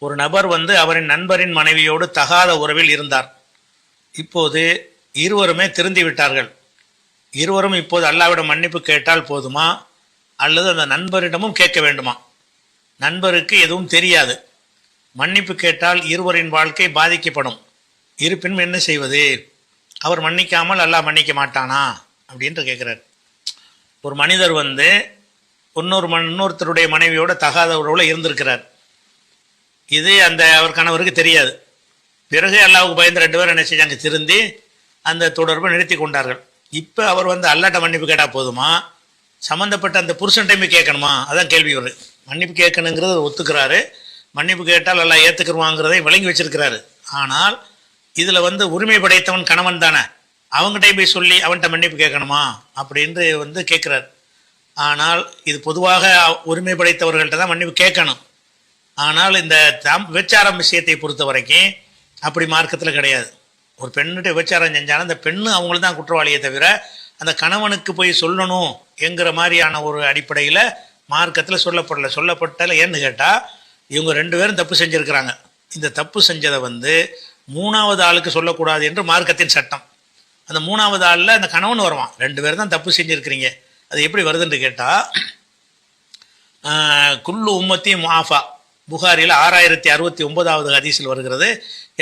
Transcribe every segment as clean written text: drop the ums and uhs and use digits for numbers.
ஒரு நபர் அவரின் நண்பரின் மனைவியோடு தகாத உறவில் இருந்தார். இப்போது இருவருமே திருந்தி விட்டார்கள். இருவரும் இப்போது அல்லாஹ்விடம் மன்னிப்பு கேட்டால் போதுமா அல்லது அந்த நண்பரிடமும் கேட்க வேண்டுமா? நண்பருக்கு எதுவும் தெரியாது. மன்னிப்பு கேட்டால் இருவரின் வாழ்க்கை பாதிக்கப்படும். இருப்பினும் என்ன செய்வது? அவர் மன்னிக்காமல் அல்லாஹ் மன்னிக்க மாட்டானா அப்படின்ட்டு கேட்குறார். ஒரு மனிதர் இன்னொருத்தருடைய மனைவியோட தகாத உறவில் இருந்திருக்கிறார். இது அவர் கணவருக்கு தெரியாது. பிறகு அல்லாஹ்வுக்கு பயந்து 2 பேரும் என்ன செஞ்சாங்க? திருந்தி அந்த தொடர்பை நிறுத்தி கொண்டார்கள். இப்போ அவர் அல்லாஹ்ட்ட மன்னிப்பு கேட்டால் போதுமா, சம்மந்தப்பட்ட அந்த புருஷன்டையுமே கேட்கணுமா? அதான் கேள்வி வருது. மன்னிப்பு கேட்கணுங்கிறத ஒத்துக்கிறாரு. மன்னிப்பு கேட்டால் அல்லாஹ் ஏற்றுக்குருவாங்கிறதை விளங்கி வச்சிருக்கிறாரு. ஆனால் இதில் உரிமை படைத்தவன் கணவன் தானே, அவங்ககிட்ட போய் சொல்லி அவன்கிட்ட மன்னிப்பு கேட்கணுமா அப்படின்னு கேட்குறாரு. ஆனால் இது பொதுவாக உரிமை படைத்தவர்கள்ட்ட தான் மன்னிப்பு கேட்கணும். ஆனால் இந்த விபச்சாரம் விஷயத்தை பொறுத்த வரைக்கும் அப்படி மார்க்கத்தில் கிடையாது. ஒரு பெண்ணுகிட்ட விபச்சாரம் செஞ்சாலும் அந்த பெண்ணு அவங்களுக்கு தான் குற்றவாளியை தவிர அந்த கணவனுக்கு போய் சொல்லணும் என்கிற மாதிரியான ஒரு அடிப்படையில் மார்க்கத்தில் சொல்லப்பட்டல. ஏன்னு கேட்டால் இவங்க 2 பேரும் தப்பு செஞ்சுருக்கிறாங்க. இந்த தப்பு செஞ்சதை 3வது ஆளுக்கு சொல்லக்கூடாது என்று மார்க்கத்தின் சட்டம். அந்த 3வது ஆளில் அந்த கணவன் வருவான். 2 பேர் தான் தப்பு செஞ்சுருக்கிறீங்க. அது எப்படி வருதுன்னு கேட்டால், குல்லு உம்மத்தி முஆஃபா, புகாரில் 6069வது ஹதீஸில் வருகிறது.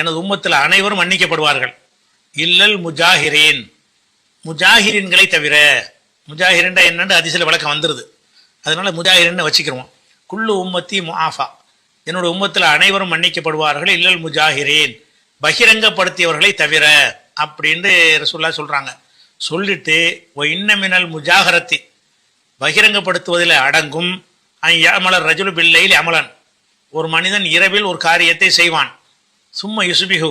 எனது உம்மத்தில் அனைவரும் மன்னிக்கப்படுவார்கள், இல்லல் முஜாஹிரீன், முஜாஹிரீன்களை தவிர. முஜாஹிரீன்டா என்னென்று ஹதீஸில் விளக்கம் வந்துடுது. அதனால முஜாஹிரீன்னு வச்சுக்கிறோம். குல்லு உம்மத்தி முஆஃபா, என்னோட உம்மத்தில் அனைவரும் மன்னிக்கப்படுவார்கள், இல்லல் முஜாஹிரீன், பகிரங்கப்படுத்தியவர்களை தவிர அப்படின்னு ரசூலுல்லாஹ் சொல்கிறாங்க. சொல்லிட்டு இன்னமினல் முஜாஹரத்தி, பகிரங்கப்படுத்துவதில் அடங்கும் அமலர் ரஜுலு பில்லையில் அமலன், ஒரு மனிதன் இரவில் ஒரு காரியத்தை செய்வான். சும்மா யுசுபிஹு,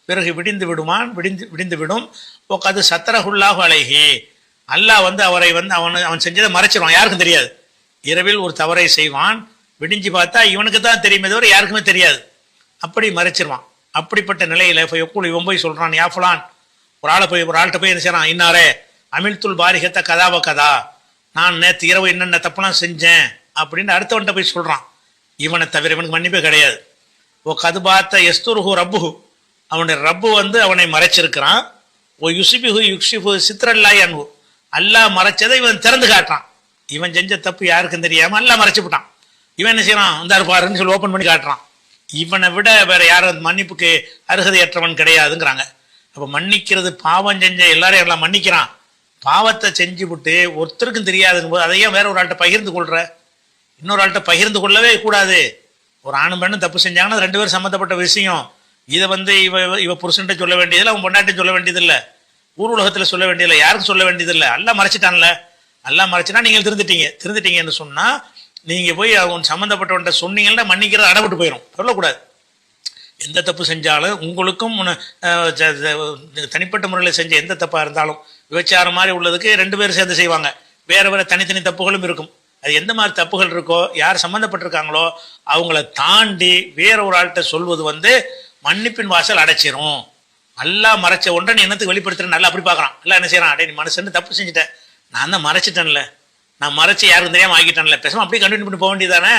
பிறகு விடிந்து விடும். அது சத்தரஹுல்லாஹு அலைஹி, அல்லாஹ் அவரை அவன் செஞ்சதை மறைச்சிருவான், யாருக்கும் தெரியாது. இரவில் ஒரு தவறை செய்வான், விடிஞ்சு பார்த்தா இவனுக்கு தான் தெரியுமே தவிர யாருக்குமே தெரியாது. அப்படி மறைச்சிருவான். அப்படிப்பட்ட நிலையில் இவன் போய் சொல்கிறான், யாஃபுலான், ஒரு ஆள்கிட்ட போய் என்ன செய்யறான், இன்னாரே அமில்துல் பாரிகத்தை கதாவ கதா, நான் நேற்று இரவு என்னென்ன தப்புலாம் செஞ்சேன் அப்படின்னு அடுத்தவன்கிட்ட போய் சொல்கிறான். இவனை தவிர இவனுக்கு மன்னிப்பே கிடையாது. கது பார்த்த எஸ்துருஹு ரப்புஹு, அவனுடைய ரப்பு அவனை மறைச்சிருக்கிறான். யுசிபிஹு யுக்ஷிஃபு சித்ரல்லாய் அன்பு, அல்லாஹ் மறைச்சதை இவன் திறந்து காட்டுறான். இவன் செஞ்ச தப்பு யாருக்கும் தெரியாமல் அல்லாஹ் மறைச்சு விட்டான். இவன் என்ன செய்யறான், இந்த பாருன்னு சொல்லி ஓப்பன் பண்ணி காட்டுறான். இவனை விட வேற யாரும் மன்னிப்புக்கு அருகதையற்றவன் கிடையாதுங்கிறாங்க. அப்போ மன்னிக்கிறது, பாவம் செஞ்ச எல்லாரையும் எல்லாம் மன்னிக்கிறான். பாவத்தை செஞ்சு விட்டு ஒருத்தருக்கும் தெரியாதுங்கும் போது அதையும் வேற ஒரு ஆள்கிட்ட பகிர்ந்து கொள்ற, இன்னொரு ஆள்கிட்ட பகிர்ந்து கொள்ளவே கூடாது. ஒரு ஆணும் பெண்ணும் தப்பு செஞ்சாங்கன்னா 2 பேரும் சம்மந்தப்பட்ட விஷயம். இதை இவ புருஷன்ட்ட சொல்ல வேண்டியதில்லை, அவன் பொண்டாட்டி சொல்ல வேண்டியதில்லை, ஊர் உலகத்தில் சொல்ல வேண்டியதில்லை, யாருக்கும் சொல்ல வேண்டியதில்லை. எல்லாம் மறைச்சிட்டான்ல, எல்லாம் மறைச்சினா நீங்கள் திருந்துட்டீங்கன்னு சொன்னால் நீங்கள் போய் அவன் சம்மந்தப்பட்டவன்ட்ட சொன்னீங்கன்னா மன்னிக்கிறது அடப்பட்டு போயிடும். சொல்லக்கூடாது. எந்த தப்பு செஞ்சாலும் உங்களுக்கும் தனிப்பட்ட முறையில் செஞ்ச எந்த தப்பாக இருந்தாலும் விபச்சாரம் மாதிரி உள்ளதுக்கு 2 பேரும் சேர்ந்து செய்வாங்க. வேறு தனித்தனி தப்புகளும் இருக்கும். அது எந்த மாதிரி தப்புகள் இருக்கோ, யார் சம்மந்தப்பட்டிருக்காங்களோ அவங்கள தாண்டி வேற ஒரு ஆள்கிட்ட சொல்வது மன்னிப்பின் வாசல் அடைச்சிரும். நல்லா மறைச்ச ஒன்றை நீ என்னத்துக்கு வெளிப்படுத்துறேன், நல்லா அப்படி பார்க்குறான். எல்லாம் என்ன செய்யறான், அடே நீ மனுஷன்னு தப்பு செஞ்சுட்டேன், நான் தான் மறைச்சிட்டேன்ல, நான் மறைச்சி யாருக்கும் தெரியாமல் ஆகிட்டேன்ல, பேசாமல் அப்படியே கண்டினியூ பண்ணி போக வேண்டியதானே,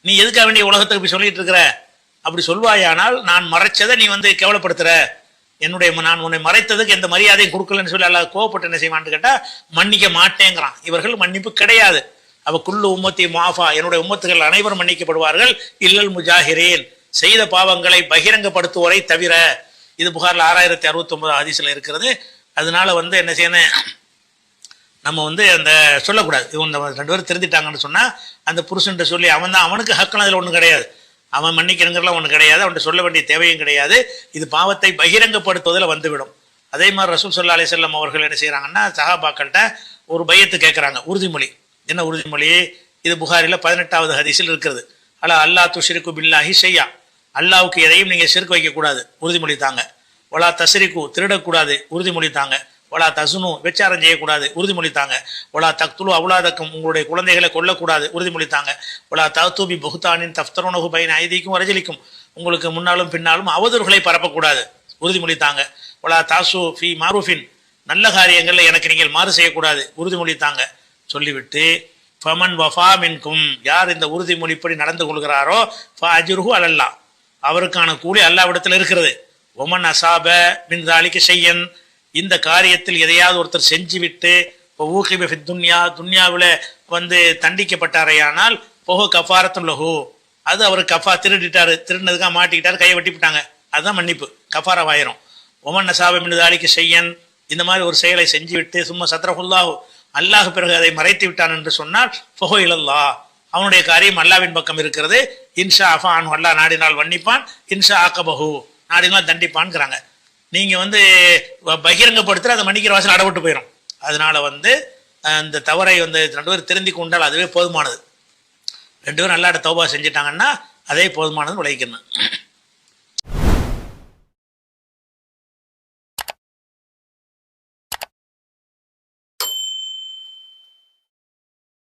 நீ எதுக்காக வேண்டிய உலகத்துக்கு போய் சொல்லிட்டு இருக்கிற? அப்படி சொல்வாயானால் நான் மறைச்சதை நீ கேவலப்படுத்துற, நான் உன்னை மறைத்ததுக்கு எந்த மரியாதையும் கொடுக்கலன்னு சொல்லி அல்ல கோவப்பட்டு என்ன செய்வான்னு கேட்டால் மன்னிக்க மாட்டேங்கிறான். இவர்கள் மன்னிப்பு கிடையாது. அவ குல்லு உம்மத்தி மாஃபா, என்னுடைய உம்மத்துகள் அனைவரும் மன்னிக்கப்படுவார்கள், இல்லல் முஜாஹிரீன், செய்த பாவங்களை பகிரங்கப்படுத்துவோரை தவிர. இது புகாரில் 6069 ஹதீஸில் இருக்கிறது. அதனால என்ன செய்யணும், நம்ம அந்த சொல்லக்கூடாது. இவங்க 2 பேரும் திருந்திட்டாங்கன்னு சொன்னால் அந்த புருஷன்ட்ட சொல்லி அவனுக்கு ஹக்கெல்லாம் அதில் ஒன்றும் கிடையாது, அவன் மன்னிக்கணுங்கிறலாம் ஒன்றும் கிடையாது, அவன்கிட்ட சொல்ல வேண்டிய தேவையும் கிடையாது. இது பாவத்தை பகிரங்கப்படுத்துவதில் வந்துவிடும். அதே மாதிரி ரசூல் ஸல்லல்லாஹு அலைஹி வஸல்லம் அவர்கள் என்ன செய்கிறாங்கன்னா, சஹாபாக்கள்கிட்ட ஒரு பையத்து கேட்குறாங்க, உறுதிமொழி. என்ன உறுதிமொழி? இது புகாரில் 18வது ஹதீஸில் இருக்கிறது. அல்லாஹ் துஷ்ரிகு பில்லாஹி ஷையா, அல்லாஹ்வுக்கு எதையும் நீங்கள் ஷிர்க் வைக்கக்கூடாது, உறுதிமொழி தாங்க. வலா தஸ்ரிகு, திருடக்கூடாது, உறுதிமொழி தாங்க. வலா தசுனு, விச்சாரம் செய்யக்கூடாது, உறுதிமொழி தாங்க. வலா தக்துலு அவுலாதக்கும், உங்களுடைய குழந்தைகளை கொல்லக்கூடாது, உறுதிமொழி தாங்க. வலா தஅதூபி புஹ்தானின் தஃப்தருனஹு பைன ஐதீக்கும் வரஜலிக்கும், உங்களுக்கு முன்னாலும் பின்னாலும் அவதூறுகளை பரப்பக்கூடாது, உறுதிமொழி தாங்க. வலா தாசு ஃபி மாரூஃபின், நல்ல காரியங்களில் எனக்கு நீங்கள் மாறு செய்யக்கூடாது, உறுதிமொழி தாங்க. சொல்லிவிட்டு ஃபமன் வஃபா மின்கும், யார் இந்த உறுதிமொழிப்படி நடந்து கொள்கிறாரோ ஃபஅஜ்ருஹு அலல்லாஹ், அவருக்கான கூலி அல்லாஹ்விடத்தில் இருக்கிறது. ஒமன் அசாப மின் தாலிக ஷையன், இந்த காரியத்தில் எதையாவது ஒருத்தர் செஞ்சு விட்டு ஊகிப ஃபித் துன்யா, துன்யாவில் தண்டிக்கப்பட்டாரையானால் போஹோ கஃபாரத்தும் லஹு, அது அவர் திருடிட்டாரு, திருடினதுக்காக மாட்டிக்கிட்டாரு, கையை வெட்டிவிட்டாங்க, அதுதான் மன்னிப்பு, கஃபாராவாயிரும். ஒமன் அசாப மின் தாலிக ஷையன், இந்த மாதிரி ஒரு செயலை செஞ்சு விட்டு சும்மா சத்ரஹுல்லாஹு, அல்லாஹ் பிறகு அதை மறைத்து விட்டான் என்று சொன்னால் ஃபஹு இலல்லாஹ், அவனுடைய காரியம் அல்லாவின் பக்கம் இருக்கிறது. இன்ஷா அஃபா அன்ஹு, அல்லாஹ் நாடினால் மன்னிப்பான், இன்ஷா ஆக்கபஹு, நாடினால் தண்டிப்பான்ங்கிறாங்க. நீங்க பகிரங்கப்படுத்துற அதை மன்னிக்கிற வாசல் அடவிட்டு போயிடும். அதனால அந்த தவறை 2 பேர் திருந்தி கொண்டால் அதுவே போதுமானது. 2 பேரும் அல்லாஹ்ட்ட தௌபா செஞ்சிட்டாங்கன்னா அதே போதுமானது விளைவிக்கணும்.